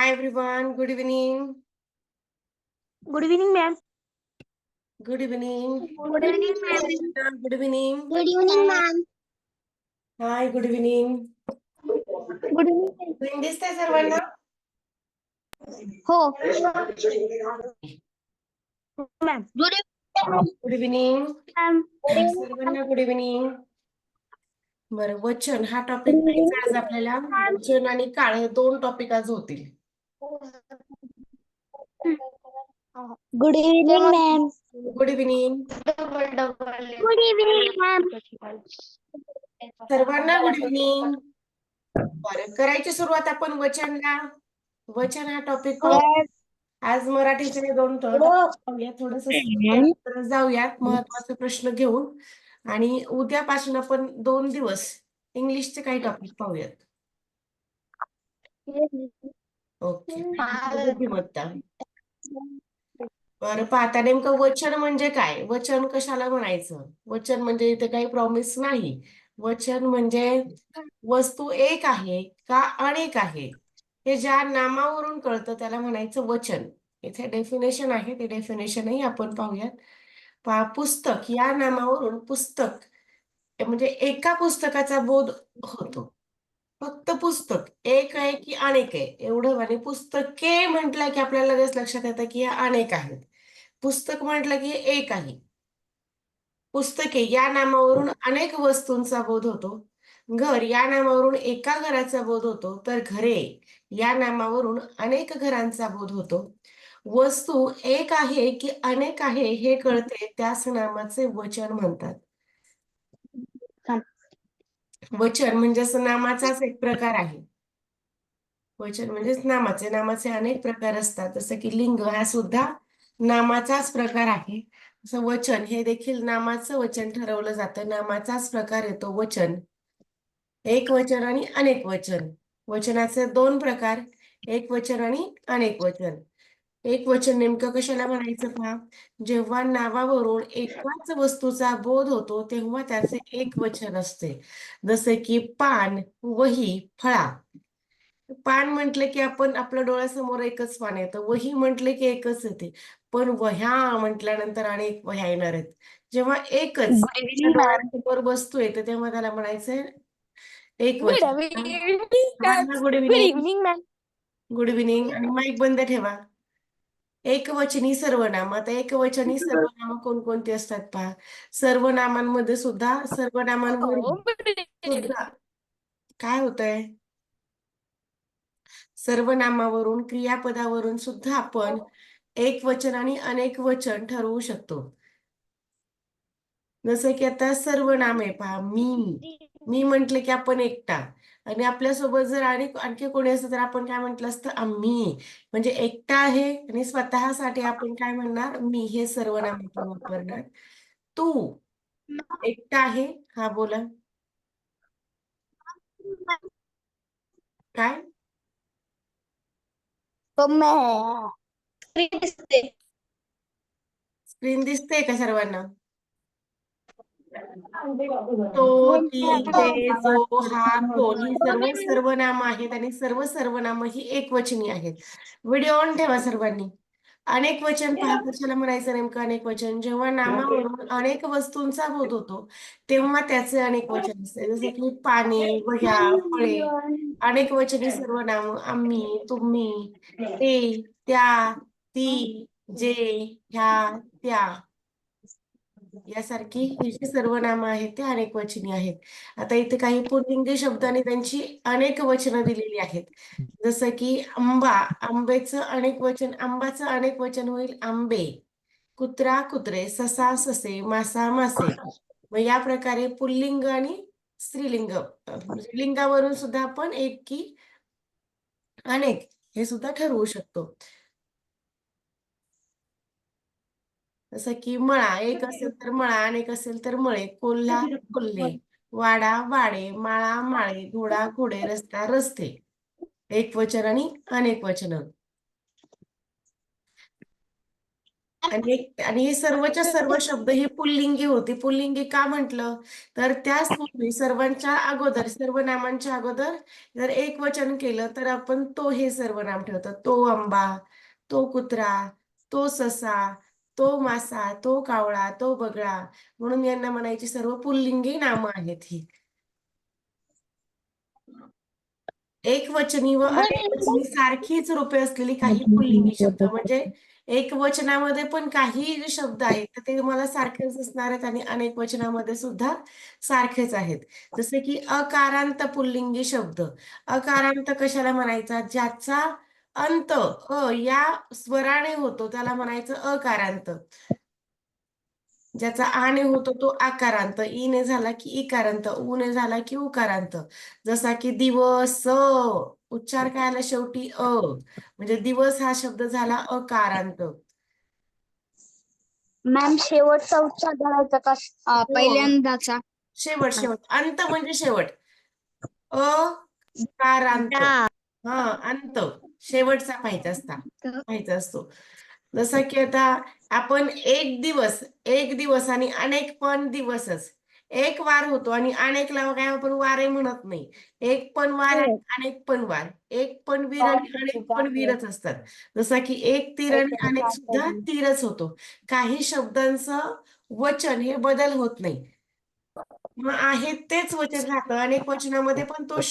Hi everyone, good evening. Good evening, ma'am. Good evening. Good evening, ma'am. Good evening. Good evening, ma'am. Hi, good evening. Good evening. Screen दिसतंय सर्वांना? हो ma'am. Good Good evening. Ma'am. सर्वांना good evening. बरं, वचन हा topic पाहायचा आज आपल्याला. वचन आणि काळ हे दोन टॉपिक आज होतील. Good evening, ma'am. Good evening. Good evening, ma'am. सर्वांना गुड इव्हिनिंग. बरं, करायची सुरुवात आपण वचनला. वचन हा टॉपिक पाहू. आज मराठीचे दोन टॉपिक पाहूया. थोडंसं जाऊयात महत्वाचे प्रश्न घेऊन आणि उद्यापासून आपण 2 दिवस इंग्लिशचे काही टॉपिक पाहूयात. ओके. बुद्धिमत्ता. बरं, पाहता नेमकं वचन म्हणजे काय? वचन कशाला म्हणायचं? वचन म्हणजे इथे काही प्रॉमिस नाही. वचन म्हणजे वस्तू एक आहे का अनेक आहे हे ज्या नामावरून कळतं त्याला म्हणायचं वचन. इथे डेफिनेशन आहे, ते डेफिनेशनही आपण पाहूयात. पहा, पुस्तक या नामावरून पुस्तक म्हणजे एका पुस्तकाचा बोध होतो. फक्त पुस्तक एक आहे की अनेक आहे एवढं. आणि पुस्तके म्हटलं की आपल्याला लगेच लक्षात येतं की हे अनेक आहेत. पुस्तक म्हटलं की एक आहे. पुस्तके या नामावरून अनेक वस्तूंचा बोध होतो. घर या नामावरून एका घराचा बोध होतो, तर घरे या नामावरून अनेक घरांचा बोध होतो. वस्तू एक आहे की अनेक आहे हे कळते, त्याच नामाचे वचन म्हणतात. वचन म्हणजे नामाचाच एक प्रकार आहे. वचन म्हणजेच नामाचे अनेक प्रकार असतात. जसं की लिंग हा सुद्धा नामाचाच प्रकार आहे. जसं वचन हे देखील नामाचं वचन ठरवलं जातं. नामाचाच प्रकार येतो वचन. एक वचन आणि अनेक वचन. वचनाचे दोन प्रकार, एक वचन आणि अनेक वचन. एक वचन नेमकं कशाला म्हणायचं पहा, जेव्हा नावावरून एकाच वस्तूचा बोध होतो तेव्हा त्याचे एक वचन असते. जसे की पान, वही, फळा. पान म्हटलं की आपण आपल्या डोळ्यासमोर एकच पान येतं. वही म्हटले की एकच येते. पण वह्या म्हटल्यानंतर अनेक वह्या येणार आहेत. जेव्हा एकच गुड इव्हिनिंग, मॅम. डोळ्यासमोर वस्तू येते तेव्हा त्याला म्हणायचं एक गुड वचन. Evening, ma'am. Good good evening. Evening, ma'am. Good evening. आणि माईक बंद ठेवा. एकवचनी सर्वनाम. आता एकवचनी सर्वनाम कोणकोणती असतात पहा. सर्वनामांमध्ये सुद्धा सर्वनामांवरून सुद्धा काय होतंय, सर्वनामावरून क्रियापदावरून सुद्धा आपण एक वचन आणि अनेक वचन ठरवू शकतो. जसं की आता सर्वनाम आहे पहा, मी म्हंटले की आपण एकटा. आणि आपल्यासोबत जर आणखी कोणी असतं तर आपण काय म्हटलं असतं, आम्ही. म्हणजे एकटा आहे आणि स्वतःसाठी आपण काय म्हणणार, मी हे सर्वनाम आपण वापरणार. तू एकटा आहे, हा बोला काय. तो मैं स्क्रीन दिसते का सर्वांना? तो, ती, ते, जो, हा, कोण ही सर्व सर्वनाम आहेत आणि सर्व सर्वनाम ही एकवचनी आहेत. व्हिडिओ ऑन ठेवा सर्वांनी. अनेक वचन पहा कशाला म्हणायचं नेमकं अनेक वचन, जेव्हा नामावरून अनेक वस्तूंचा बोध होतो तेव्हा त्याचे अनेक वचन असते. जसे की पाने, वह्या, फळे. अनेक वचनी सर्वनाम आम्ही, तुम्ही, ते, त्या, ती, जे, ह्या, त्या यासारखी ही जी सर्वनामं आहेत ते अनेक वचनी आहेत. आता इथे काही पुल्लिंगी शब्दांनी त्यांची अनेक वचनं दिलेली आहेत. जसं की आंबा, आंब्याचं अनेक वचन, आंबाचं अनेक वचन होईल आंबे. कुत्रा, कुत्रे, ससा, ससे, मासा, मासे. मग या प्रकारे पुल्लिंग आणि स्त्रीलिंग म्हणजे लिंगावरून सुद्धा आपण एक की अनेक हे सुद्धा ठरवू शकतो. जसं की मळा, एक असेल तर मळा, अनेक असेल तर मळे. कोल्हा, कोल्हे. वाडा, वाडे. माळा, माळे. घोडा, घोडे. रस्ता, रस्ते. एक वचन आणि अनेक वचन. आणि हे सर्वच्या सर्व शब्द हे पुल्लिंगी होते. पुल्लिंगी का म्हटलं तर त्याच सर्वांच्या अगोदर, सर्वनामांच्या अगोदर जर एक वचन केलं तर आपण तो हे सर्वनाम ठेवतो. तो आंबा, तो कुत्रा, तो ससा, तो मासा, तो कावळा, तो बगळा, म्हणून यांना म्हणायची सर्व पुल्लिंगी नामं आहेत ही. एकवचनी व अनेकवचनी सारखीच रूपे असलेली काही पुल्लिंगी शब्द म्हणजे एक वचनामध्ये पण काही जे शब्द आहेत तर ते तुम्हाला सारखेच असणार आहेत आणि अनेक वचनामध्ये सुद्धा सारखेच आहेत. जसे की अकारांत पुल्लिंगी शब्द. अकारांत कशाला म्हणायचा? ज्याचा अंत या स्वराने होतो त्याला म्हणायचं अकारांत. ज्याचा आने होतो तो आकारांत, ईने झाला की इकारांत, ऊने झाला की उकारांत. जसा की दिवस, उच्चार काय आला शेवटी म्हणजे दिवस हा शब्द झाला अकारांत. मॅम शेवटचा उच्चार करायचा का हो, पहिल्यांदाचा? शेवट अंत म्हणजे शेवट. अकारांत. हा, अंत शेवटचा पाहिजे असतो. जसं की आता आपण एक दिवस आणि अनेक पण दिवसच. एक वार होतो आणि अनेकला काय आपण वारे म्हणत नाही. एक पण वार आणि अनेक पण वार. एक पण वीर आणि अनेक पण वीरच असतात. जसा की एक तीर आणि अनेक सुद्धा तीरच होतो. काही शब्दांचं वचन हे बदल होत नाही. मग आहे तेच वचन राहतं. अनेक वचनामध्ये पण तोच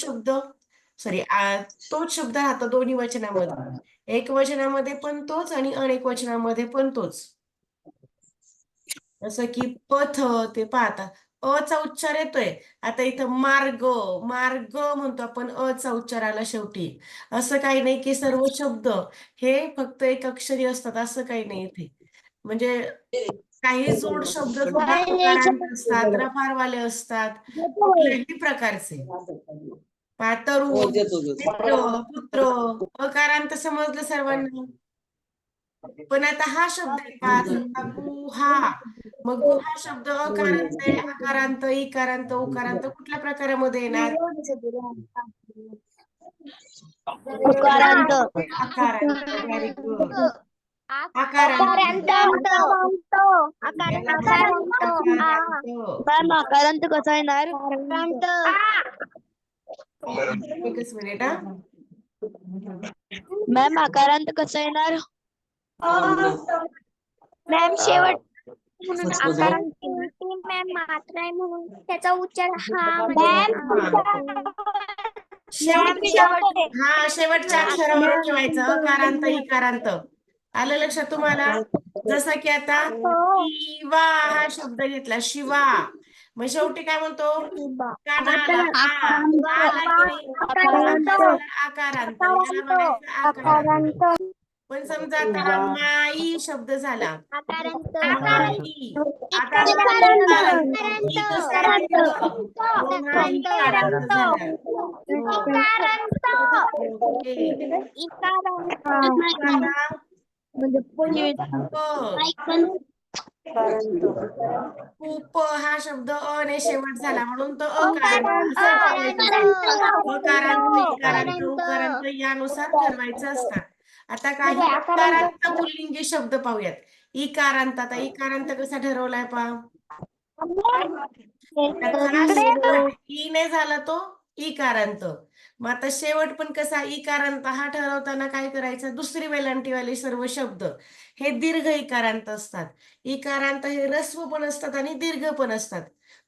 शब्द राहतो दोन्ही वचनामध्ये. एक वचनामध्ये पण तोच आणि अनेक वचनामध्ये पण तोच. जसं की पथ ते पाहता अचा उच्चार येतोय. आता इथं मार्ग मार्ग म्हणतो आपण अचा उच्चार आला शेवटी. असं काही नाही की सर्व शब्द हे फक्त एक अक्षरी असतात असं काही नाही इथे. म्हणजे काही जोड शब्द सुद्धा अकारांत असतात, रफारवाले असतात, कुठल्याही प्रकारचे. तरुण, मित्र, पुत्र, अकारांत समजलं सर्वांना. पण आता हा शब्द आहे का समजा गुहा, मग गुहा शब्द अकारांत आहे, आकारांत, इकारांत, उकारांत कुठल्या प्रकारामध्ये येणार? उकारांत. आकारांत. Very good. आकारांत. याला म्हणतात आकारांत. मॅम आकारांत कसा येणार? एकच मिनिट हा. मॅम आकारांत कसा येणार? मॅम शेवट म्हणून आकारांत मॅम मात्रा आहे म्हणून त्याचा उच्चार हा शेवटच्या अक्षरावरून ठेवायचं अकारांत, इकारांत. आलं लक्षात तुम्हाला? जसं की आता शिवा हा शब्द घेतला शिवा. मग शेवटी काय म्हणतो? कानाला आला की नाही? मग काय झालं? आकारांत. याला म्हणायचं आकारांत. पण समजा आता माई शब्द झाला. माई. आता ई कसा दीर्घ. म्हणून हा इकारांत झाला. ओके. आता खूप हा शब्द ने शेवट झाला म्हणून तो अकारांत असं ठरवायचं असतं. अकारांत, इकारांत, उकारांत यानुसार ठरवायचं असतात. आता काही इकारांत पुल्लिंगी शब्द पाहूयात. इकारांत. आता इकारांत कसा ठरवलाय पहा. त्याचा शेवट ई ने झाला तो इकारांत. मग आता शेवट पण कसा इकारांत हा ठरवताना काय करायचं? दुसरी वेलांटीवाले सर्व शब्द हे दीर्घ इकारांत असतात. इकारांत हे ऱ्हस्व पण असतात आणि दीर्घ पण असतात.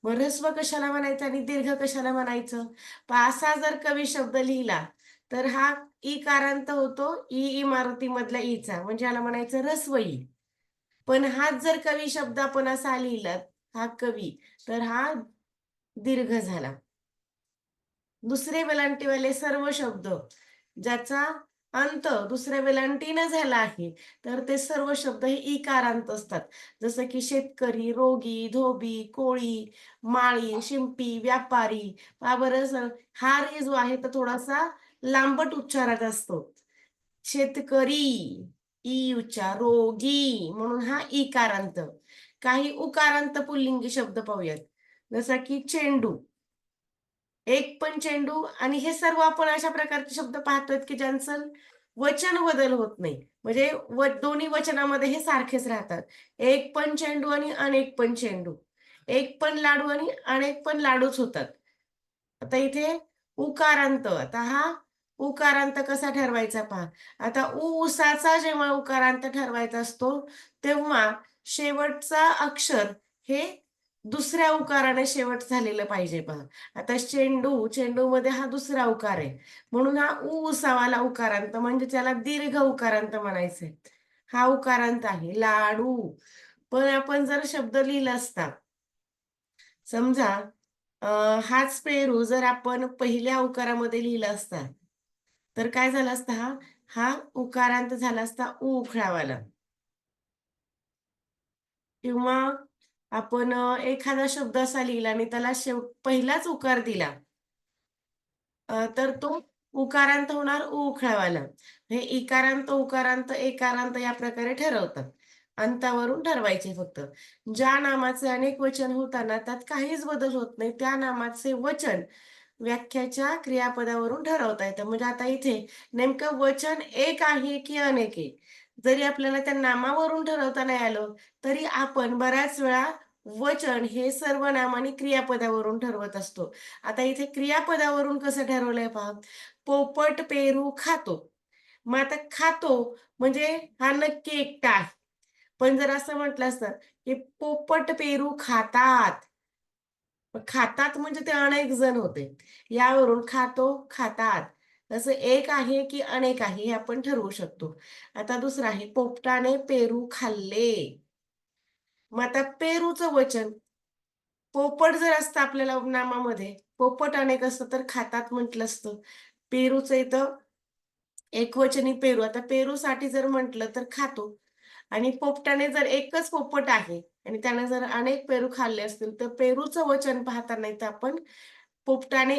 मग ऱ्हस्व कशाला म्हणायचं आणि दीर्घ कशाला म्हणायचं? असा जर कवी शब्द लिहिला तर हा इकारांत होतो इमारतीमधल्या ईचा म्हणजे याला म्हणायचं ऱ्हस्व ई. पण हाच जर कवी शब्द आपण असा लिहिला हा कवी तर हा दीर्घ झाला. दुसरे वेलांटीवाले सर्व शब्द ज्याचा अंत दुसऱ्या वेलांटीनं झाला आहे तर ते सर्व शब्द हे इकारांत असतात. जसं की शेतकरी, रोगी, धोबी, कोळी, माळी, शिंपी, व्यापारी. बरं हा रे जो आहे तो थोडासा लांबट उच्चारात असतो. शेतकरी ई उच्चार, रोगी म्हणून हा इकारांत. काही उकारांत पुल्लिंगी शब्द पाहूयात. जसा की चेंडू. एक पण चेंडू आणि हे सर्व आपण अशा प्रकारचे शब्द पाहतोय की ज्यांचं वचन बदल होत नाही. म्हणजे दोन्ही वचनामध्ये हे सारखेच राहतात. एक पण चेंडू आणि अनेक पण चेंडू. एक पण लाडू आणि अनेक पण लाडूच होतात. आता इथे उकारांत. आता हा उकारांत कसा ठरवायचा पहा. आता उसाचा जेव्हा उकारांत ठरवायचा असतो, तेव्हा शेवटचा अक्षर हे दुसऱ्या उकाराने शेवट झालेलं पाहिजे पहा. आता चेंडूमध्ये हा दुसरा उकार आहे. म्हणून हा उसावाला उकारांत म्हणजे त्याला दीर्घ उकारांत म्हणायचंय. हा उकारांत आहे. लाडू. पण आपण जर शब्द लिहिला असता, समजा हाच पेरू जर आपण पहिल्या उकारामध्ये लिहिला असता, तर काय झालं असतं हा? हा उकारांत झाला असता उखळावाला. किंवा आपण एखादा शब्द असा लिहिला आणि त्याला पहिलाच उकार दिला, तर तो उकारांत होणार उखळावाला. हे इकारांत, उकारांत, एकारांत या प्रकारे ठरवतात. अंतावरून ठरवायचे फक्त. ज्या नामाचे अनेक वचन होताना त्यात काहीच बदल होत नाही. त्या नामाचे वचन व्याख्याच्या क्रियापदावरून ठरवता येतं. म्हणजे आता इथे नेमकं वचन एक आहे की अनेक आहे? जरी आपल्याला त्या नामावरून ठरवता नाही आलं, तरी आपण बऱ्याच वेळा वचन हे सर्वनाम आणि क्रियापदावरून ठरवत असतो. आता इथे क्रियापदावरून कसं ठरवलंय पहा. पोपट पेरू खातो. मग आता खातो म्हणजे हा नक्की एकटा आहे. पण जर असं म्हटलं असतं, की पोपट पेरू खातात. खातात म्हणजे ते अनेक जण होते. यावरून खातो, खातात. तसं एक आहे की अनेक आहे हे आपण ठरवू शकतो. आता दुसरं आहे पोपटाने पेरू खाल्ले. मग आता पेरूचं वचन पोपट जर असतं आपल्याला नामामध्ये, पोपट अनेक असतं तर खातात म्हटलं असतं. पेरूचं इथं एकवचनी पेरू. आता पेरूसाठी जर म्हटलं तर खातो आणि पोपटाने जर एकच पोपट आहे आणि त्याने जर अनेक पेरू खाल्ले असतील, तर पेरूचं वचन पाहताना इथं आपण पोपटाने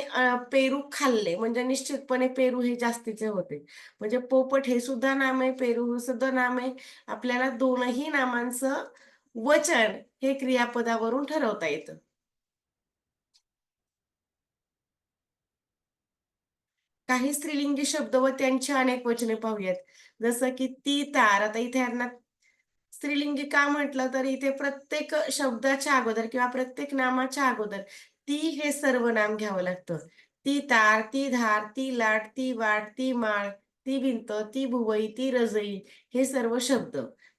पेरू खाल्ले म्हणजे निश्चितपणे पेरू हे जास्तीचे होते. म्हणजे पोपट हे सुद्धा नाम आहे, पेरू हे सुद्धा नाम आहे. आपल्याला दोनही नामांचं वचन हे क्रियापदावरून ठरवता येतं. काही स्त्रीलिंगी शब्द व त्यांची अनेक वचने पाहूयात. जसं की ती तार. आता इथे यांना स्त्रीलिंगी का म्हटलं तर इथे प्रत्येक शब्दाच्या अगोदर किंवा प्रत्येक नामाच्या अगोदर ती हे सर्वनाम घ्यावं लागतं. ती तार, ती धार, ती लाट, ती वाट, ती माळ, ती भिंत, ती भुवई, ती रजई हे सर्व शब्द.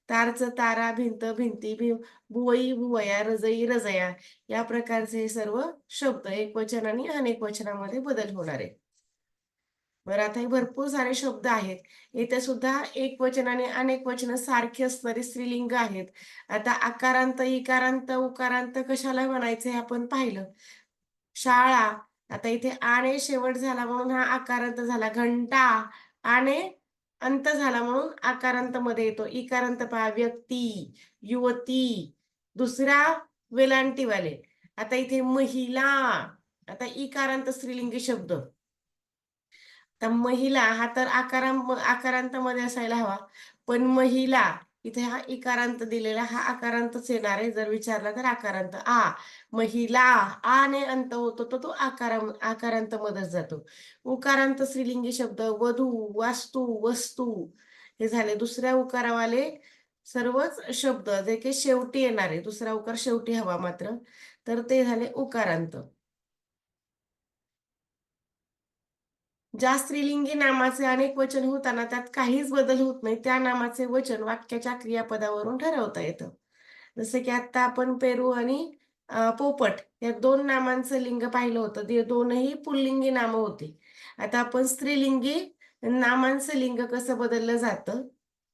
तारचं तारा, भिंत, भिंती, भुवई, भुवया, रजई, रजया या प्रकारचे हे सर्व शब्द एकवचन आणि अनेक वचनामध्ये बदल होणार आहे. बरं आता हे भरपूर सारे शब्द आहेत. इथे सुद्धा एकवचन आणि अनेक वचन सारखी असणारी स्त्रीलिंग आहेत. आता आकारांत, इकारांत, उकारांत कशाला म्हणायचं हे आपण पाहिलं. शाळा, आता इथे आणे शेवट झाला म्हणून हा आकारांत झाला. घंटा, आणे अंत झाला म्हणून आकारांतमध्ये येतो. इकारांत पहा व्यक्ती, युवती, दुसरा वेलांटीवाले. आता इथे महिला, आता इकारांत स्त्रीलिंगी शब्द. तर महिला हा तर आकारांतामध्ये असायला हवा. पण महिला इथे हा इकारांत दिलेला हा आकारांतच येणार आहे. जर विचारला तर आकारांत. महिला आने अंत होतो तर तो आकारांत मध्येच जातो. उकारांत स्त्रीलिंगी शब्द वधू, वास्तू, वस्तू हे झाले. दुसऱ्या उकारावाले सर्वच शब्द जे की शेवटी येणार आहे. दुसरा उकार शेवटी हवा मात्र. तर ते झाले उकारांत. ज्या स्त्रीलिंगी नामाचे अनेक वचन होताना त्यात काहीच बदल होत नाही. त्या नामाचे वचन वाक्याच्या क्रियापदावरून ठरवता येतं. जसं की आता आपण पेरू आणि पोपट या दोन नामांचं लिंग पाहिलं होतं. ते दोनही पुल्लिंगी नामं होती. आता आपण स्त्रीलिंगी नामांचं लिंग कसं बदललं जातं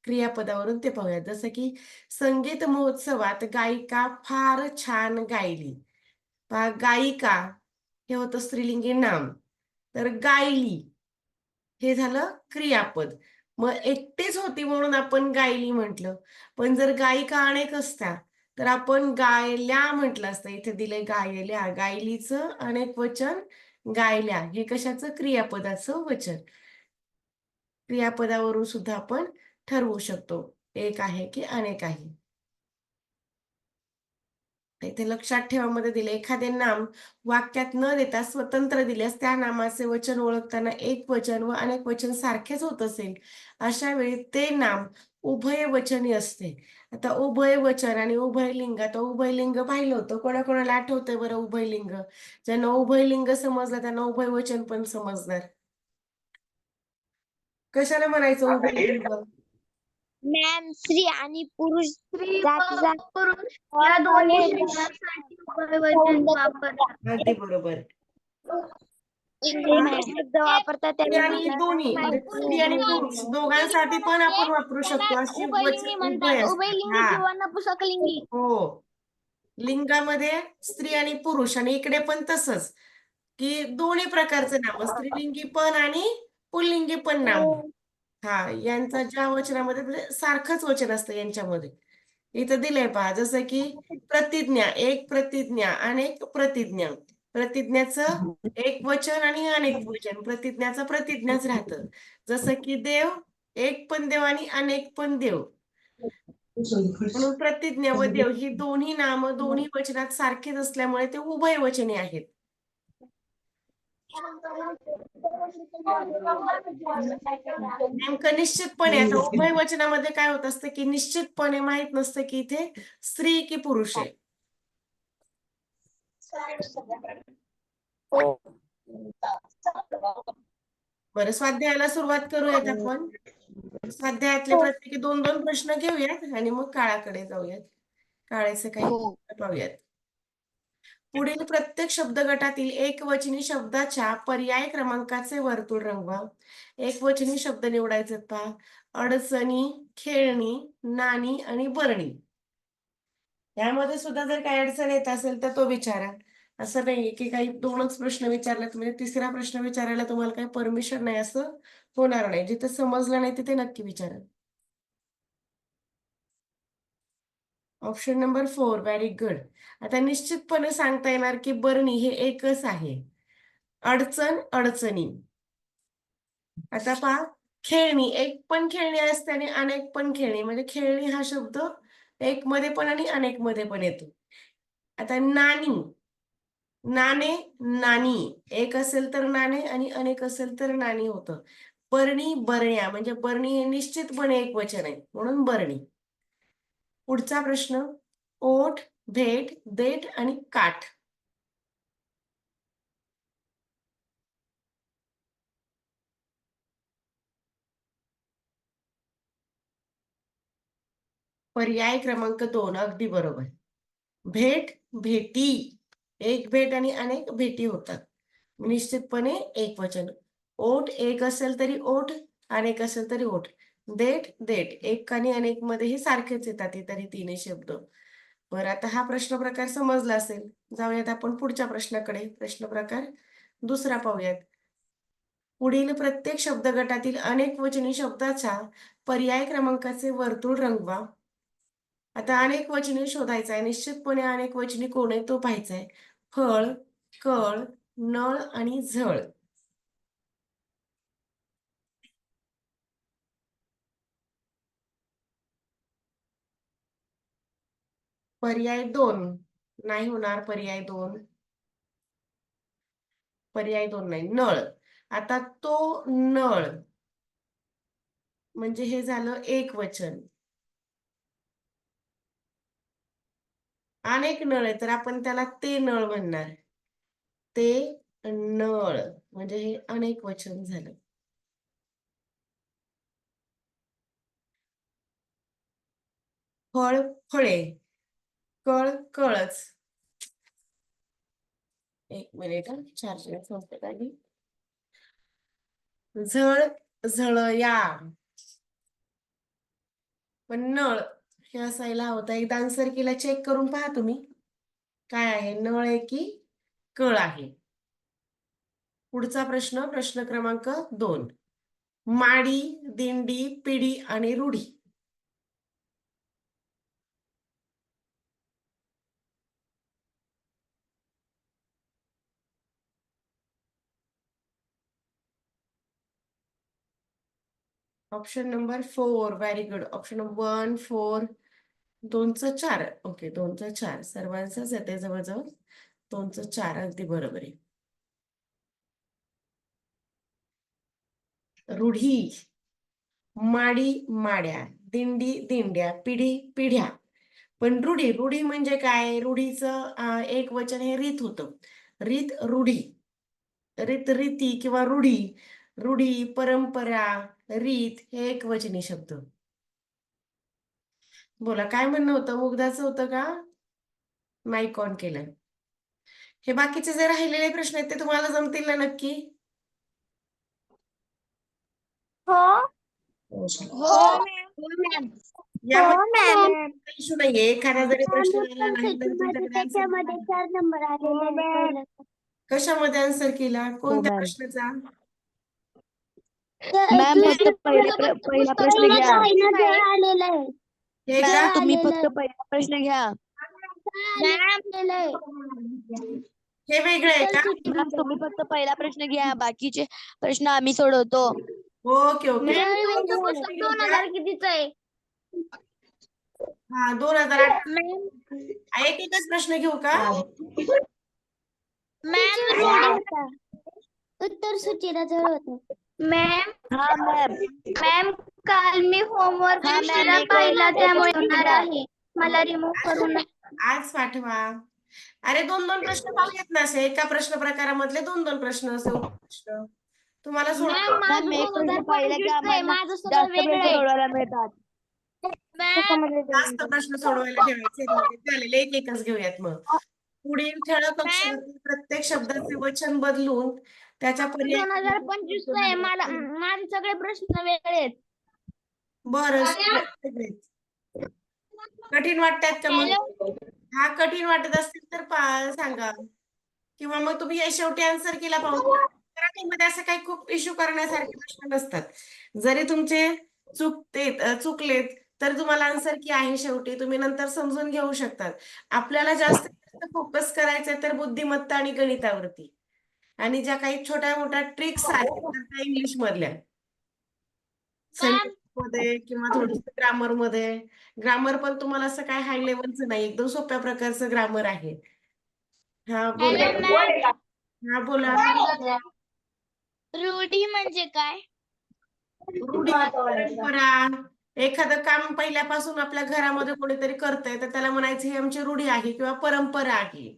क्रियापदावरून ते पाहूया. जसं की संगीत महोत्सवात गायिका फार छान गायली. पहा गायिका हे होतं स्त्रीलिंगी नाम. तर गायली हे झालं क्रियापद. मग एकटीच होती म्हणून आपण गायली म्हटलं. पण जर गायिका अनेक असत्या, तर आपण गायल्या म्हटलं असतं. इथे दिलंय गायल्या. गायलीचं अनेक वचन गायल्या. हे कशाचं? क्रियापदाचं वचन. क्रियापदावरून सुद्धा आपण ठरवू शकतो. एक आहे की अनेक आहे. इथे लक्षात ठेवा मध्ये दिले, एखादे नाम वाक्यात न देता स्वतंत्र दिल्यास त्या नामाचे वचन ओळखताना एक वचन व अनेक वचन सारखेच होत असेल, अशा वेळी ते नाम उभयवचनी असते. आता उभयवचन आणि उभयलिंग, आता उभयलिंग पाहिलं होतं, कोणाकोणाला आठवतंय बरं उभयलिंग? ज्यांना उभयलिंग समजलं त्यांना उभयवचन पण समजणार. कशाला म्हणायचं उभयलिंग? मॅम स्त्री आणि पुरुष स्त्री व जातीचा पुरुष या दोन्ही शब्दांसाठी उभयवचन वापरतात. अगदी बरोबर. इंग्लिश शब्द वापरतात स्त्री त्याला आणि दोन्ही म्हणजे स्त्री आणि पुरुष दोघांसाठी पण आपण वापरू शकतो, अशी उभयलिंगी उभय म्हणतात. असतात. उभयलिंगी हा, किंवा नपुंसकलिंगी. हो. लिंगामध्ये स्त्री आणि पुरुष, आणि इकडे पण तसंच, की दोन्ही प्रकारचं नाम, स्त्रीलिंगी पण आणि पुल्लिंगी पण नाम. हा, यांचा ज्या वचनामध्ये म्हणजे सारखंच वचन असतं यांच्यामध्ये. इथं दिलंय पहा, जसं की प्रतिज्ञा, एक प्रतिज्ञा, अनेक प्रतिज्ञा. प्रतिज्ञाचं एक वचन आणि अनेक वचन, प्रतिज्ञाचं प्रतिज्ञाच राहतं. जसं की देव, एक पण देव आणि अनेक पण देव. म्हणून प्रतिज्ञा व देव ही दोन्ही नाम दोन्ही वचनात सारखेच असल्यामुळे ते उभयवचनी आहेत. नेमकं निश्चितपणे आता उभय वचनामध्ये काय होत असतं, की निश्चितपणे माहित नसतं की इथे स्त्री की पुरुष आहे. बरं, स्वाध्यायाला सुरुवात करूयात आपण. स्वाध्यायातले प्रत्येकी 2-2 प्रश्न घेऊयात आणि मग काळाकडे जाऊयात. काळेचे काही पाहूयात. पुढील प्रत्येक शब्द गटातील एकवचनी शब्दाच्या पर्याय क्रमांकाचे वर्तुळ रंगवा. एकवचनी शब्द निवडायचे पहा. अडचणी, खेळणी, नाणी आणि बरणी. यामध्ये सुद्धा जर काही अडचण येत असेल तर तो विचारा. असं नाहीये की काही 2च प्रश्न विचारलेत म्हणजे तिसरा प्रश्न विचारायला तुम्हाला काही परमिशन नाही, असं होणार नाही. जिथे समजलं नाही तिथे नक्की विचारा. Option number 4, very good. आता निश्चितपणे सांगता येणार की बरणी हे एकच आहे. अडचण, अडचणी. आता पहा, खेळणी, एक पण खेळणी असते आणि अनेक पण खेळणी, म्हणजे खेळणी हा शब्द एक मध्ये पण आणि अनेक मध्ये पण येतो. आता नाणी, नाणे, नाणी, एक असेल तर नाणे आणि अनेक असेल तर नाणी होतं. बरणी, बरण्या, म्हणजे बरणी हे निश्चितपणे एक वचन आहे म्हणून बरणी. पुढचा प्रश्न, ओठ, भेट, देठ आणि काठ. पर्याय क्रमांक 2, अगदी बरोबर. भेट, भेटी, एक भेट आणि अनेक भेटी होतात, निश्चितपणे एक वचन. ओठ, एक असेल तरी ओठ, अनेक असेल तरी ओठ. देठ, देठ, एक आणि अनेक मध्येही सारखेच येतात इतर तिन्ही शब्द. बरं, आता हा प्रश्न प्रकार समजला असेल. जाऊयात आपण पुढच्या प्रश्नाकडे. प्रश्न प्रकार दुसरा पाहूयात. पुढील प्रत्येक शब्द गटातील अनेक वचनी शब्दाच्या पर्याय क्रमांकाचे वर्तुळ रंगवा. आता अनेक वचनी शोधायचं आहे. निश्चितपणे अनेक वचनी कोण आहे तो पाहायचा आहे. फळ, कळ, नळ आणि झळ. पर्याय 2 नाही होणार. पर्याय 2, पर्याय 2 नाही. नळ. आता तो नळ म्हणजे हे झालं एक वचन. अनेक नळ आहे तर आपण त्याला ते नळ म्हणणार. ते नळ म्हणजे हे अनेक वचन झालं. फळ, फळे, कळ, कळच. एक मिनिट हा, चार्जिंग संपत आली. झळ, झळया. पण नळ हे असायला हवं. एकदा आन्सर केला चेक करून पहा तुम्ही. काय आहे, नळ आहे की कळ आहे? पुढचा प्रश्न, प्रश्न क्रमांक 2. माडी, दिंडी, पिढी आणि रूढी. Option number 4, very good. Option 1, 4 2चं 4. ओके, 2चं 4 सर्वांचंच येते जवळजवळ. 2चं 4 अगदी बरोबर आहे. रूढी, माडी माड्या, दिंडी दिंड्या, पिढी पिढ्या. पण रूढी रूढी म्हणजे काय? रूढीचं एक वचन हे रीत होतं. रीत रूढी. रीत रीती किंवा रूढी, रूढी परंपरा, रीत हे एकवचनी शब्द. बोला काय म्हणणं होतं? मुग्धाचं होतं का? माईक ऑन केलंय. हे बाकीचे जे राहिलेले प्रश्न आहेत ते तुम्हाला जमतील ना नक्की? हो यामध्ये इश्यू नाहीये. एखादा जरी प्रश्न आला नाही तर तुमच्याकडे answer त्याच्यामध्ये 4 नंबर आलेला आहे. कशामध्ये आन्सर केला? कोणत्या प्रश्नाचा? मॅम फक्त पहिला प्रश्न घ्या. आलेला आहे. हे का? तुम्ही फक्त पहिला प्रश्न घ्या. हे वेगळं आहे का? मॅम तुम्ही फक्त पहिला प्रश्न घ्या, बाकीचे प्रश्न आम्ही सोडवतो. Okay okay. 2000 कितीच आहे? हा 2008. एक एकच प्रश्न घेऊ का? उत्तर सुचिराचं होतं. मॅम हा मॅम. मॅम काल मी होमवर्क हा, मॅम, उशिरा एक पाहिला एक त्यामुळे प्रश्न होणार द्या. आहे. मला रिमूव्ह करू नका. आज पाठवा. अरे 2-2 प्रश्न पाहिजेत ना असे. एका प्रश्न प्रकारामधले 2-2 प्रश्न असे प्रश्न. तुम्हाला सोडा. मॅम एक प्रश्न पाहिला की आम्हाला माझं सगळं जास्त वेगळं प्रश्न आहे. सोडवायला मिळतात. जास्त प्रश्न सोडवायला ठेवायचे. चालेल एक एकच घेऊयात मग. पुढील ठळक अक्षरातील प्रत्येक शब्दाचे वचन बदलून त्याच्या पर्याय 2025 आहे. मला माझे सगळे प्रश्न वेगळे आहेत. बरं सगळेच. कठीण वाटतात का मग? हा कठीण वाटत असतील तर सांगा. किंवा मग तुम्ही हे शेवटी आन्सर केला पाहून. मराठीमध्ये असं काही खूप इश्यू करण्यासारखे प्रश्न नसतात. जरी तुमचे चुकलेत तर तुम्हाला आन्सर की आहे शेवटी तुम्ही नंतर समजून घेऊ शकतात. आपल्याला जास्त फोकस करायचं तर बुद्धिमत्ता आणि गणितावरती. आणि ज्या काही छोट्या मोठ्या ट्रिक्स आहेत त्या इंग्लिश मधल्या. सेंटेन्स मध्ये किंवा थोडस ग्रामर मध्ये. ग्रामर पण तुम्हाला असं काय हाय लेवलचं नाही, एकदम सोप्या प्रकारचं ग्रामर आहे. हा बोला. हा बोला. रूढी म्हणजे काय? रूढी परंपरा. एखादं काम पहिल्यापासून आपल्या घरामध्ये कोणीतरी करतंय तर त्याला म्हणायचं ही आमची रूढी आहे किंवा परंपरा आहे.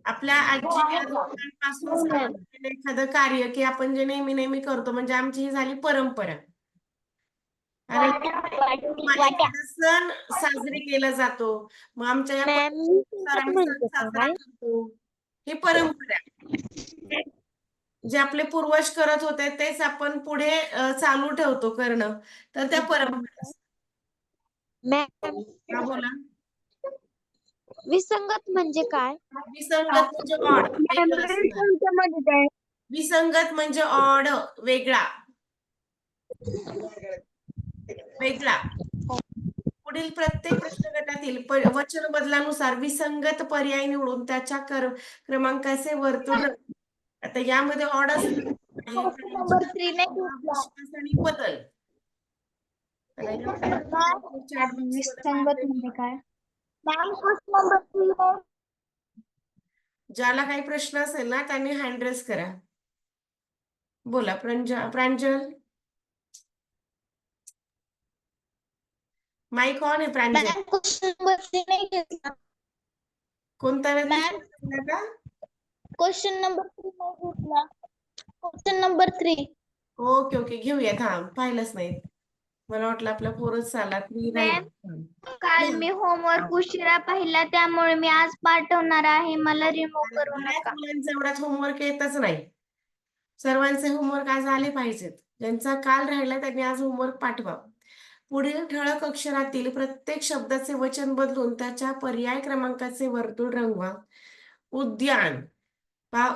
आपल्या आजी आजोबांपासून चालू एखादं कार्य की आपण जे नेहमी नेहमी करतो म्हणजे आमची ही झाली परंपरा. आणि एखादा सण साजरी केला जातो. मग आमच्या या परंपरेनुसार आम्ही सण साजरा करतो. ही परंपरा. जे आपले पूर्वज करत होते तेच आपण पुढे चालू ठेवतो करणं. तर त्या परंपरा. मॅम हा बोला. विसंगत म्हणजे काय? विसंगत म्हणजे ऑड, वेगळं असणं. विसंगत म्हणजे ऑड, वेगळा. वेगळा. पुढील प्रत्येक प्रश्न गटातील वचन बदलानुसार विसंगत पर्याय निवडून त्याच्या क्रमांकाचे वर्तुळ. आता यामध्ये ऑड असणं आणि बदल. विसंगत म्हणजे काय? ज्याला काही प्रश्न असेल ना त्यांनी हँड रेस करा. बोला प्रांजल. माईक ऑन आहे प्रांजल. कोणता व्यक्ती का? क्वेश्चन नंबर 3 नाही घेतला. Question number 3. ओके ओके घेऊयात. हा पाहिलंच नाही. मला वाटलं आपला पोरच आला. काल मी होमवर्क उशिरा पाहिला त्यामुळे मी आज पाठवणार आहे. मला रिमूव्ह करू नका. मुलांचा एवढाच होमवर्क येतच नाही. सर्वांचे होमवर्क आज आले पाहिजेत. ज्यांचा काल राहिला त्यांनी आज होमवर्क पाठवा. पुढील ठळक अक्षरातील प्रत्येक शब्दाचे वचन बदलून त्याच्या पर्याय क्रमांकाचे वर्तुळ रंगवा. उद्यान.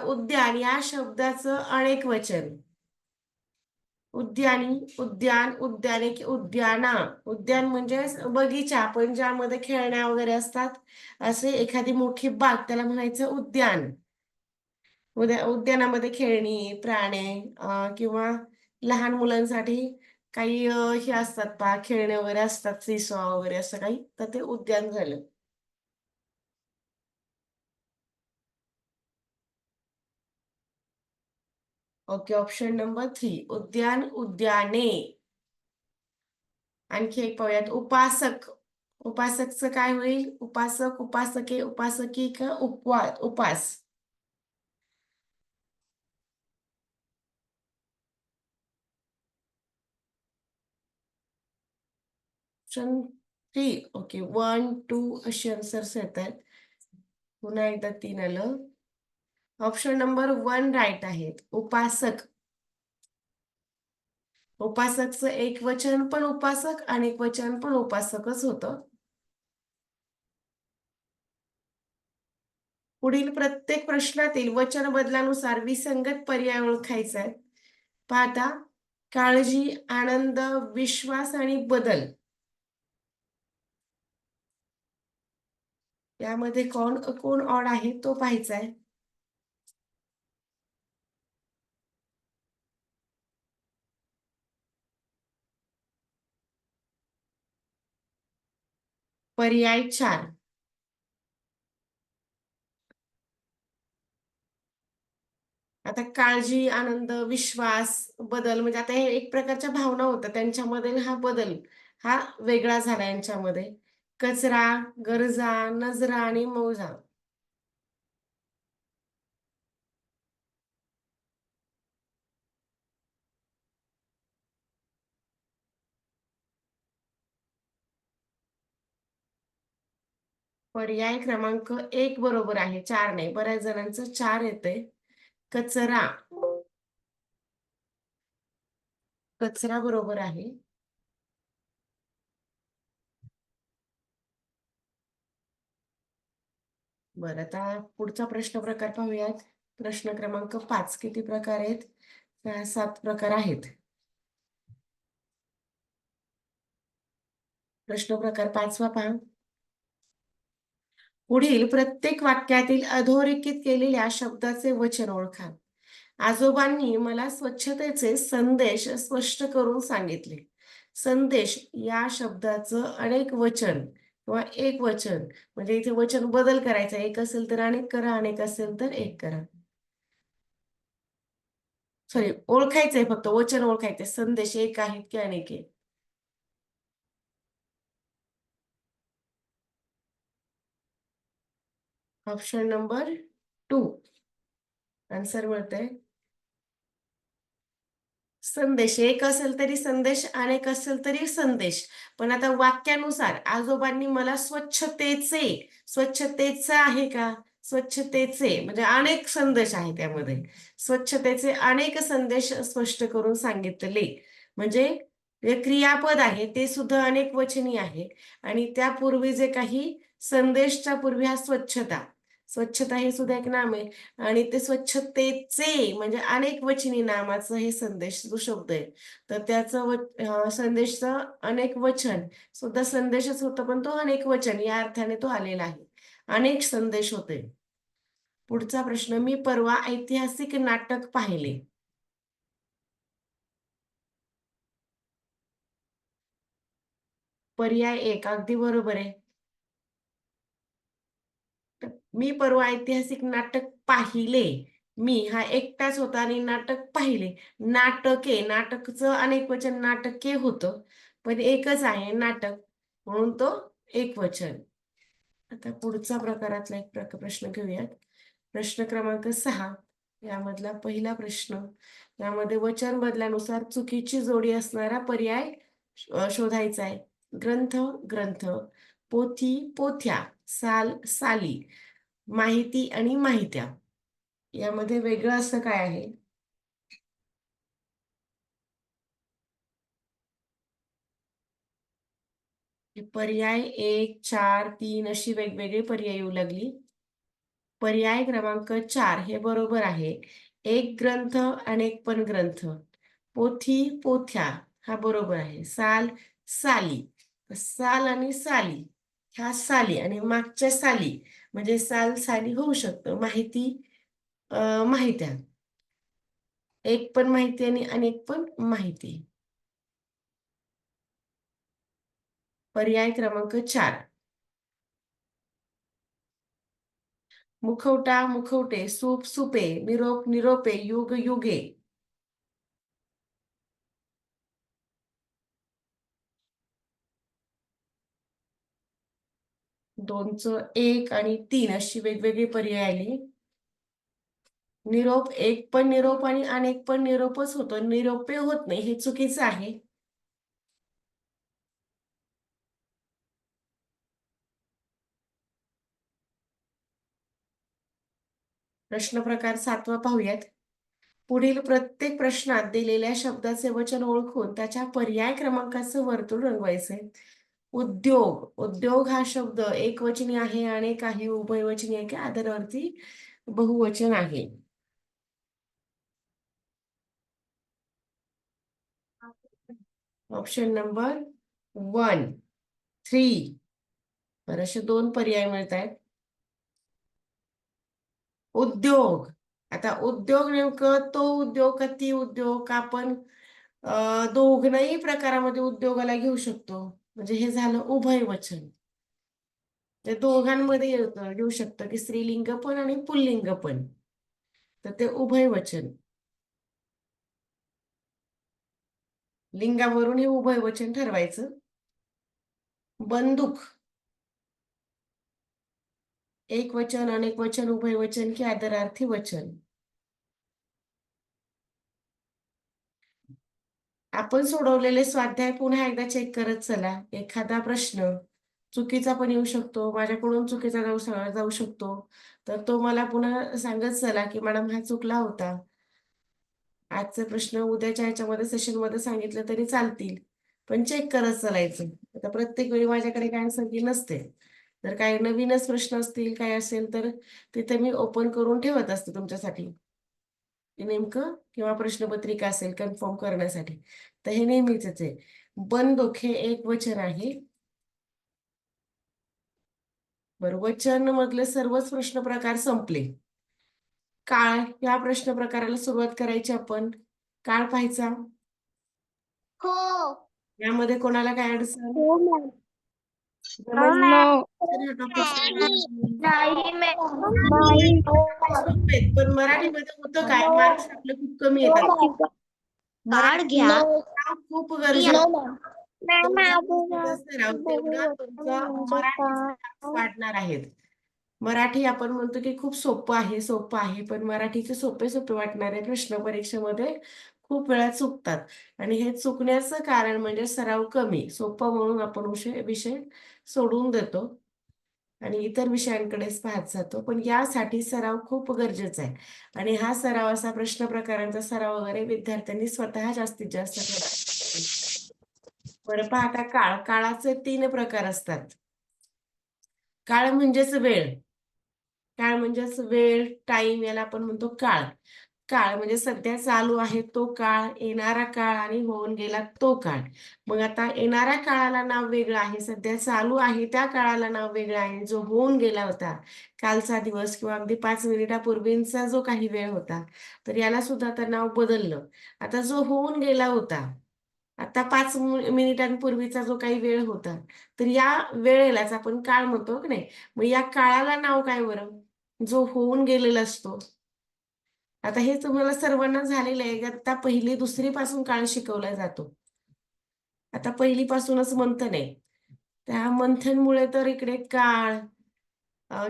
उद्यान या शब्दाचं अनेक वचन. उद्यानी, उद्यान, उद्याने की उद्याना. उद्यान म्हणजे बगीचा पण ज्यामध्ये खेळण्या वगैरे असतात असे एखादी मोठी बाग त्याला म्हणायचं उद्यान. उद्यानामध्ये खेळणी, प्राणी किंवा लहान मुलांसाठी काही हे असतात पहा, खेळणे वगैरे असतात, सीसॉ वगैरे असं काही, तर ते उद्यान झालं. ओके, ऑप्शन नंबर 3 उद्यान, उद्याने. आणखी एक पाहूयात, उपासक. उपासकचं काय होईल? उपासक, उपासके, उपासकी का उपास? ऑप्शन 3. ओके, 1, 2 अशी आन्सर्स येत आहेत. पुन्हा एकदा 3 आलं. ऑप्शन नंबर 1 राईट आहेत, उपासक. उपासकचं एक वचन पण उपासक आणि एक वचन पण उपासकच होतं. पुढील प्रत्येक प्रश्नातील वचन बदलानुसार विसंगत पर्याय ओळखायचा आहे. पाहता, काळजी, आनंद, विश्वास आणि बदल यामध्ये कोण कोण ऑड आहे तो पाहायचा आहे. पर्याय 4. आता काळजी, आनंद, विश्वास, बदल म्हणजे आता हे एक प्रकारच्या भावना होत्या, त्यांच्यामध्ये हा बदल हा वेगळा झाला यांच्यामध्ये. कचरा, गरजा, नजरा आणि मौजा. पर्याय क्रमांक 1 बरोबर आहे, 4 नाही. बऱ्याच जणांचं 4 येतंय. कचरा. कचरा बरोबर आहे. बरं, आता पुढचा प्रश्न प्रकार पाहूयात. प्रश्न क्रमांक 5. किती प्रकार आहेत? 7 प्रकार आहेत. प्रश्न प्रकार 5वा पहा. पुढील प्रत्येक वाक्यातील अधोरेखित केलेल्या शब्दाचे वचन ओळखा. आजोबांनी मला स्वच्छतेचे संदेश स्पष्ट करून सांगितले. संदेश या शब्दाचं अनेक वचन किंवा एक वचन, म्हणजे इथे वचन बदल करायचा. एक असेल तर अनेक करा, अनेक असेल तर एक करा. सॉरी, ओळखायचंय, फक्त वचन ओळखायचे. संदेश एक आहेत की अनेक आहे? ऑप्शन नंबर 2 आन्सर मिळतंय. संदेश एक असेल तरी संदेश, अनेक असेल तरी संदेश. पण आता वाक्यानुसार आजोबांनी मला स्वच्छतेचे, स्वच्छतेचं आहे का? स्वच्छतेचे म्हणजे अनेक संदेश आहे त्यामध्ये. स्वच्छतेचे अनेक संदेश स्पष्ट करून सांगितले. म्हणजे जे क्रियापद आहे ते सुद्धा अनेक वचनी आहे. आणि त्यापूर्वी जे काही संदेशच्या पूर्वी हा स्वच्छता, स्वच्छता हे सुद्धा एक नाम आहे. आणि ते स्वच्छतेचे म्हणजे अनेक वचनी नामाचं हे संदेश जो शब्द आहे, तर त्याचं संदेशचं अनेक वचन सुद्धा संदेशच होतं, पण तो अनेक वचन या अर्थाने तो आलेला आहे. अनेक संदेश होते. पुढचा प्रश्न, मी परवा ऐतिहासिक नाटक पाहिले. पर्याय 1 अगदी बरोबर आहे. मी परवा ऐतिहासिक नाटक पाहिले. मी हा एकटाच होता आणि नाटक पाहिले. नाटके, नाटकचं अनेक वचन नाटके होतं, पण एकच आहे नाटक, म्हणून तो एक वचन. आता पुढचा प्रकारातला एक प्रश्न घेऊयात. प्रश्न क्रमांक 6 यामधला पहिला प्रश्न. यामध्ये वचन बदलानुसार चुकीची जोडी असणारा पर्याय शोधायचा आहे. ग्रंथ, ग्रंथ, पोथी, पोथ्या, साल, साली, माहिती आणि माहित्या. यामध्ये वेगळं असं काय आहे? पर्याय 1, 4, 3 अशी वेगवेगळी पर्याय येऊ लागली. पर्याय क्रमांक 4 हे बरोबर आहे. एक ग्रंथ, अनेक पण ग्रंथ. पोथी, पोथ्या हा बरोबर आहे. साल, साली, साल आणि साली, ह्या साली आणि मागच्या साली म्हणजे साल साली होऊ शकतं. माहिती, माहित्या, एक पण माहिती आणि अनेक पण माहिती. पर्याय क्रमांक 4. मुखवटा मुखवटे, सूप सुपे, निरोप निरोपे, युग युगे. 2चं 1 आणि 3 अशी वेगवेगळी पर्याय आली. निरोप एक पण निरोप आणि अनेक पण निरोपच होतो, निरोपे होत नाही, हे चुकीचं आहे. प्रश्न प्रकार 7वा पाहूयात. पुढील प्रत्येक प्रश्नात दिलेल्या शब्दाचे वचन ओळखून त्याच्या पर्याय क्रमांकाचं वर्तुळ रंगवायचे. उद्योग, उद्योग हा शब्द एकवचनी आहे, अनेक आहे, उभयवचनी आहे की आधारावरती बहुवचन आहे. Option number 1, 3. तर असे 2 पर्याय मिळत आहेत. उद्योग, आता उद्योग नेमकं तो उद्योग का ती उद्योग का आपण दोघांही प्रकारामध्ये उद्योगाला घेऊ शकतो, म्हणजे हे झालं उभयवचन. ते दोघांमध्ये घेऊ शकतं की स्त्रीलिंग पण आणि पुल्लिंग पण, तर ते उभयवचन. लिंगावरून हे उभयवचन ठरवायचं. बंदूक, एक वचन, अनेक वचन, उभयवचन की आदरार्थी वचन. आपण सोडवलेले स्वाध्याय पुन्हा एकदा चेक करत चला. एखादा प्रश्न चुकीचा पण येऊ शकतो, माझ्याकडून चुकीचा जाऊ शकतो, तर तो मला पुन्हा सांगत चला की मॅडम हा चुकला होता. आजचे प्रश्न उद्याच्या ह्याच्यामध्ये सेशनमध्ये सांगितलं तरी चालतील, पण चेक करत चालायचं. आता प्रत्येक वेळी माझ्याकडे काय आन्सर की नसते, जर काही नवीनच प्रश्न असतील काय असेल तर तिथे मी ओपन करून ठेवत असते तुमच्यासाठी नेमकं, किंवा प्रश्नपत्रिका असेल कन्फर्म करण्यासाठी. तर हे नेहमीच आहे. बंदूक हे एक वचन आहे. बरं, वचन मधले सर्वच प्रश्न प्रकार संपले. काळ या प्रश्न प्रकाराला सुरुवात करायची आपण. काळ पाहायचा. हो. यामध्ये कोणाला काय अडचण? हो मॅम. जमत नाही नाही. सोपे आहेत, पण मराठीमध्ये होतं काय, मार्क्स आपले खूप कमी येतात. काढ घ्या. मराठी खूप गरजेचं आहे. मॅम तुमचा सराव तेवढा तुमचं मराठीचे मार्क्स वाढणार आहेत. मराठी आपण म्हणतो की खूप सोपं आहे, सोपं आहे, पण मराठीचे सोपे सोपे वाटणारे प्रश्न परीक्षेमध्ये खूप वेळा चुकतात. आणि हे चुकण्याचं कारण म्हणजे सराव कमी. सोपं म्हणून आपण विषय सोडून देतो आणि इतर विषयांकडेच पाहत जातो, पण यासाठी सराव खूप गरजेचा आहे. आणि हा सराव असा प्रश्न प्रकारांचा सराव वगैरे विद्यार्थ्यांनी स्वतः जास्तीत जास्त केला. बरं पहा, आता काळाचे 3 प्रकार असतात. काळ म्हणजेच वेळ, काळ म्हणजेच वेळ, टाइम, याला आपण म्हणतो काळ. काळ म्हणजे सध्या चालू आहे तो काळ, येणारा काळ आणि होऊन गेला तो काळ. मग आता येणाऱ्या काळाला नाव वेगळं आहे, सध्या चालू आहे त्या काळाला नाव वेगळं आहे, जो होऊन गेला होता कालचा दिवस किंवा अगदी 5 मिनिटापूर्वीचा जो काही वेळ होता, तर याला सुद्धा आता नाव बदललं. आता जो होऊन गेला होता, आता 5 मिनिटांपूर्वीचा जो काही वेळ होता, तर या वेळेलाच आपण काळ म्हणतो की नाही. मग या काळाला नाव काय बरं, जो होऊन गेलेला असतो. आता हे तुम्हाला सर्वांना झालेलं आहे. आता 1ली 2री पासून काळ शिकवला जातो. आता 1ली पासूनच मंथन आहे. त्या मंथनमुळे तर इकडे काळ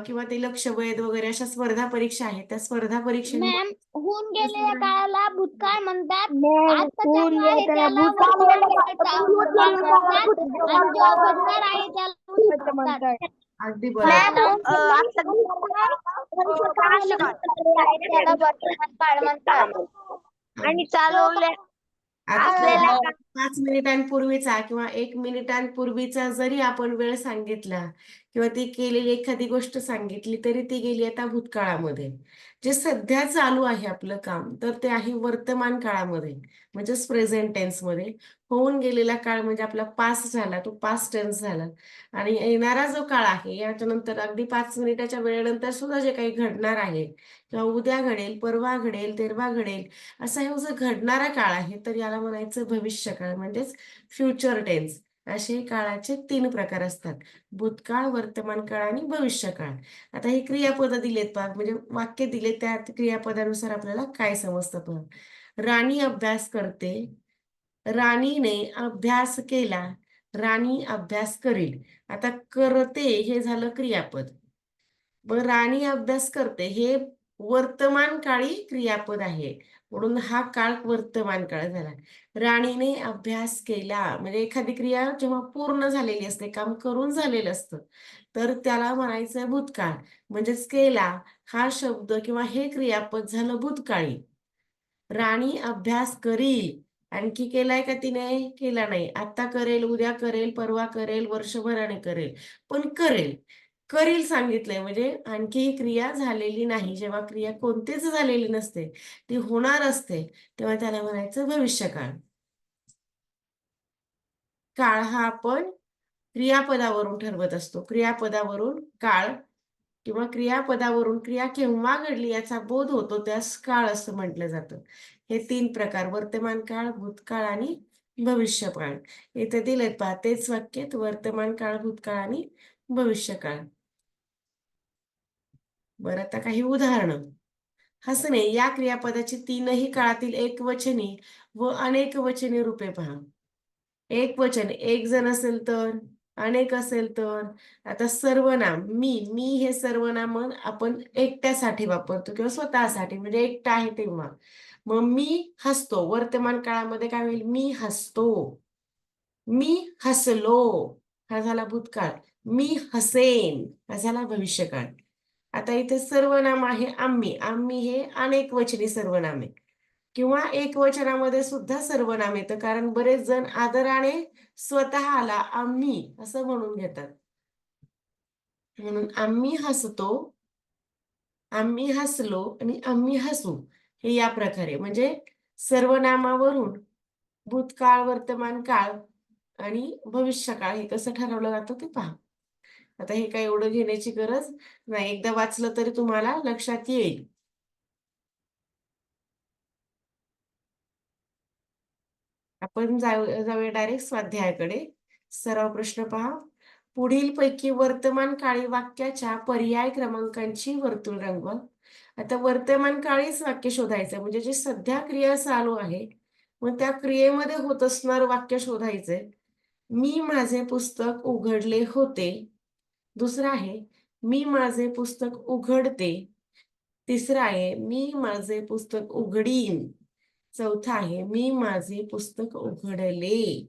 किंवा ते लक्षवेध वगैरे अशा स्पर्धा परीक्षा आहेत. त्या स्पर्धा परीक्षांमुळे मॅम, होऊन गेलेल्या काळाला भूतकाळ म्हणतात. आता चालू आहे त्याला वर्तमान म्हणतात. आणि जो घडणार आहे त्याला भविष्य म्हणतात. अगदी बरोबर. त्याला वर्तमान काळ म्हणतात. आणि चालवल्या आता 5 मिनिटांपूर्वीचा किंवा 1 मिनिटांपूर्वीचा जरी आपण वेळ सांगितला किंवा ती केलेली एखादी गोष्ट सांगितली तरी ती गेली आता भूतकाळामध्ये. जे सध्या चालू आहे आपलं काम, तर ते आहे वर्तमान काळामध्ये, म्हणजेच प्रेझेंट टेन्समध्ये. होऊन गेलेला काळ म्हणजे आपला पास्ट झाला, तो पास्ट टेन्स झाला. आणि येणारा जो काळ आहे याच्यानंतर अगदी 5 मिनिटाच्या वेळेनंतर सुद्धा जे काही घडणार आहे किंवा उद्या घडेल, परवा घडेल, तेरवा घडेल, असा हे जो घडणारा काळ आहे, तर याला म्हणायचं भविष्यकाळ, म्हणजेच फ्युचर टेन्स. असे काळाचे 3 प्रकार असतात. भूतकाळ, वर्तमान काळ आणि भविष्यकाळ. आता हे क्रियापद दिलेत पहा, म्हणजे वाक्य दिले त्या क्रियापदानुसार आपल्याला काय समजतं पहा. राणी अभ्यास करते, राणीने अभ्यास केला, राणी अभ्यास करील. आता करते हे झालं क्रियापद. मग राणी अभ्यास करते हे वर्तमान काळी क्रियापद आहे, म्हणून हा काळ वर्तमान काळ झाला. राणीने अभ्यास केला म्हणजे एखादी क्रिया जेव्हा पूर्ण झालेली असते, काम करून झालेलं असतं, तर त्याला म्हणायचं भूतकाळ. म्हणजेच केला हा शब्द किंवा हे क्रियापद झालं भूतकाळी. राणी अभ्यास करील, आणखी केलाय का तिने? केला नाही. आता करेल, उद्या करेल, परवा करेल, वर्षभराने करेल, पण करेल. करील सांगितलंय म्हणजे आणखी ही क्रिया झालेली नाही. जेव्हा क्रिया कोणतीच झालेली नसते, ती होणार असते, तेव्हा त्याला म्हणायचं भविष्यकाळ. काळ हा आपण क्रियापदावरून ठरवत असतो. क्रियापदावरून काळ किंवा क्रियापदावरून क्रिया केव्हा घडली याचा बोध होतो, त्यास काळ असं म्हटलं जातं. हे 3 प्रकार, वर्तमान काळ, भूतकाळ आणि भविष्यकाळ. इथे दिलेत पहा, तेच वाक्यात वर्तमान काळ, भूतकाळ आणि भविष्यकाळ. बरं, आता काही उदाहरणं. हसणे या क्रियापदाची 3ही काळातील एकवचनी व अनेक वचनी रूपे पहा. एक वचन एक जण असेल तर, अनेक असेल तर. आता सर्वनाम मी हे सर्वनाम आपण एकट्यासाठी वापरतो किंवा स्वतःसाठी, म्हणजे एकटा आहे तेव्हा. मग मी हसतो, वर्तमान काळामध्ये काय होईल? मी हसतो, मी हसलो हा झाला भूतकाळ. मी हसेन हा झाला भविष्यकाळ. आता इथे सर्वनाम आहे आम्ही. आम्ही हे अनेक वचनी सर्वनाम आहे किंवा एक वचनामध्ये सुद्धा सर्वनाम येतं, कारण बरेच जण आदराने स्वतःला आम्ही असं म्हणून घेतात. म्हणून आम्ही हसतो, आम्ही हसलो आणि आम्ही हसू हे या प्रकारे, म्हणजे सर्वनामावरून भूतकाळ, वर्तमान काळ आणि भविष्यकाळ हे कसं ठरवलं जातं ते पहा. आता हे काय एवढं घेण्याची गरज नाही, एकदा वाचलं तरी तुम्हाला लक्षात येईल. आपण जाऊया डायरेक्ट स्वाध्यायाकडे. सराव प्रश्न पहा. पुढील पैकी वर्तमान काळी वाक्याच्या पर्याय क्रमांकांची वर्तुळ रंगवा. आता वर्तमान काळीच वाक्य शोधायचं, म्हणजे जे सध्या क्रिया चालू आहे, मग त्या क्रियेमध्ये होत असणार वाक्य शोधायचंय. मी माझे पुस्तक उघडले होते. दुसरं आहे मी माझे पुस्तक उघडते. तिसरं आहे मी माझे पुस्तक उघडीन. चौथं आहे मी माझे पुस्तक उघडले.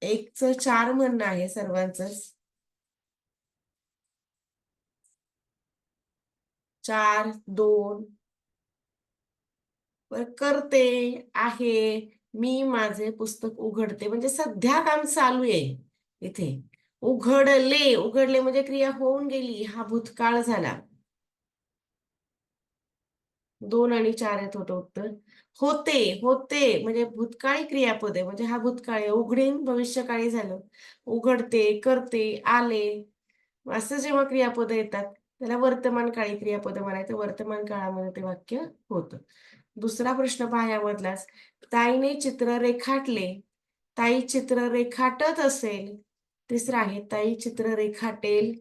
एकचं 4 म्हणणं आहे सर्वांचंच. 4, 2. करते आहे मी माझे पुस्तक उघडते, म्हणजे सध्या काम चालू आहे इथे. उघडले, उघडले म्हणजे क्रिया होऊन गेली, हा भूतकाळ झाला. 2 आणि 4 येत होतं उत्तर. होते, होते म्हणजे भूतकाळी क्रियापद आहे, म्हणजे हा भूतकाळ आहे. उघडीन भविष्यकाळी झालं. उघडते, करते, आले असं जेव्हा क्रियापद येतात त्याला वर्तमान काळी क्रियापद म्हणायचं. वर्तमान काळामध्ये ते वाक्य होतं. दुसरा प्रश्न पहा यामधलाच. ताईने चित्र रेखाटले. ताई चित्र रेखाटत असेल. तिसरा आहे ताई चित्र रेखाटेल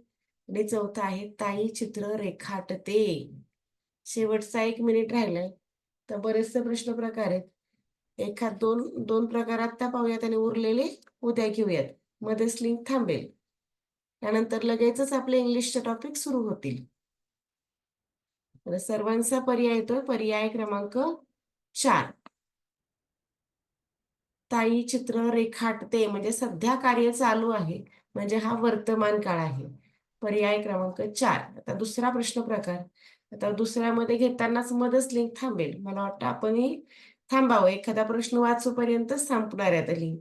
आणि चौथा आहे ताई चित्र रेखाटते. शेवटचा 1 मिनिट राहिलाय, तर बरेचसे प्रश्न प्रकार आहेत. एखाद दोन प्रकार आता पाहूयात आणि उरलेले उद्या घेऊयात. मध्येच लिंक थांबेल, त्यानंतर लगेचच आपले इंग्लिशचे टॉपिक सुरू होतील. सर्वांचा पर्याय येतोय, पर्याय क्रमांक 4. ताई चित्र रेखाटते म्हणजे सध्या कार्य चालू आहे, म्हणजे हा वर्तमान काळ आहे. पर्याय क्रमांक 4. आता दुसरा प्रश्न प्रकार. आता दुसऱ्यामध्ये घेतानाच मध्येच लिंक थांबेल. मला वाटतं आपणही थांबावं, एखादा प्रश्न वाचूपर्यंत संपणार आहे आता लिंक.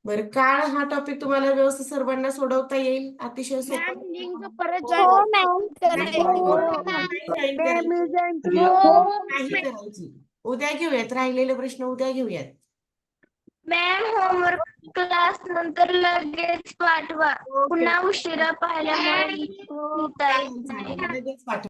बरं, काळ हा टॉपिक तुम्हाला व्यवस्थित सर्वांना सोडवता येईल? अतिशय सोपा. लिंक परत हो मॅम. नाही करायची. उद्या घेऊयात, राहिलेले प्रश्न उद्या घेऊयात. मॅम होमवर्क क्लास नंतर लगेच पाठवा. पुन्हा उशिरा पाहिल्यामुळे लिहिता येत नाही. लगेच पाठवा.